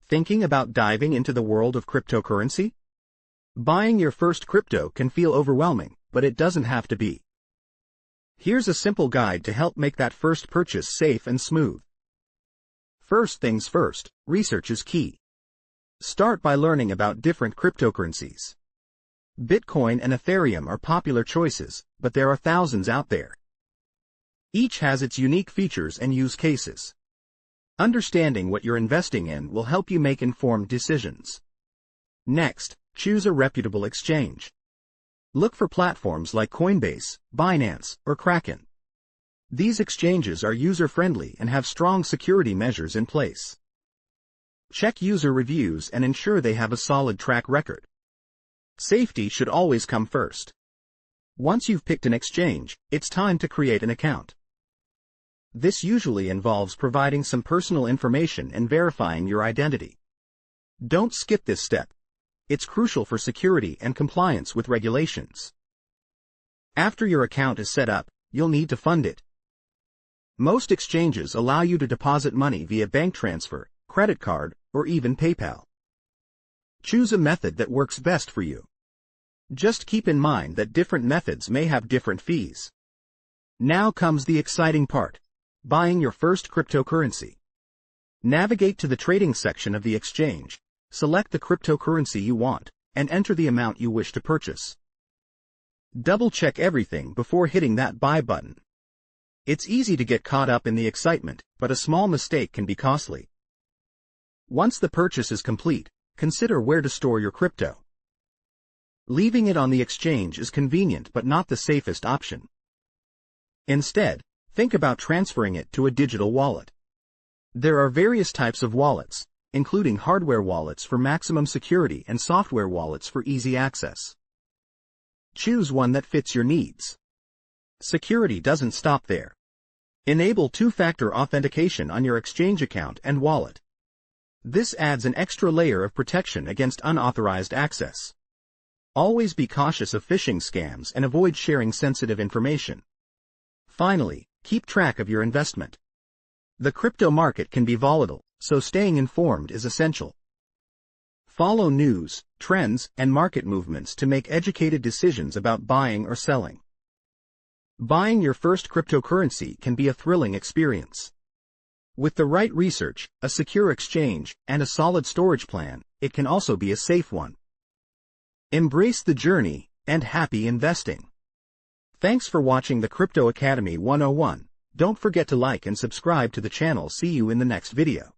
Thinking about diving into the world of cryptocurrency? Buying your first crypto can feel overwhelming, but it doesn't have to be. Here's a simple guide to help make that first purchase safe and smooth. First things first, research is key. Start by learning about different cryptocurrencies. Bitcoin and Ethereum are popular choices, but there are thousands out there. Each has its unique features and use cases. Understanding what you're investing in will help you make informed decisions. Next, choose a reputable exchange. Look for platforms like Coinbase, Binance, or Kraken. These exchanges are user-friendly and have strong security measures in place. Check user reviews and ensure they have a solid track record. Safety should always come first. Once you've picked an exchange, it's time to create an account. This usually involves providing some personal information and verifying your identity. Don't skip this step. It's crucial for security and compliance with regulations. After your account is set up, you'll need to fund it. Most exchanges allow you to deposit money via bank transfer, credit card, or even PayPal. Choose a method that works best for you. Just keep in mind that different methods may have different fees. Now comes the exciting part. Buying your first cryptocurrency. Navigate to the trading section of the exchange, select the cryptocurrency you want, and enter the amount you wish to purchase. Double-check everything before hitting that buy button. It's easy to get caught up in the excitement, but a small mistake can be costly. Once the purchase is complete, consider where to store your crypto. Leaving it on the exchange is convenient but not the safest option. Instead, think about transferring it to a digital wallet. There are various types of wallets, including hardware wallets for maximum security and software wallets for easy access. Choose one that fits your needs. Security doesn't stop there. Enable two-factor authentication on your exchange account and wallet. This adds an extra layer of protection against unauthorized access. Always be cautious of phishing scams and avoid sharing sensitive information. Finally, keep track of your investment. The crypto market can be volatile, so staying informed is essential. Follow news, trends, and market movements to make educated decisions about buying or selling. Buying your first cryptocurrency can be a thrilling experience. With the right research, a secure exchange, and a solid storage plan, it can also be a safe one. Embrace the journey, and happy investing! Thanks for watching the Crypto Academy 101. Don't forget to like and subscribe to the channel. See you in the next video.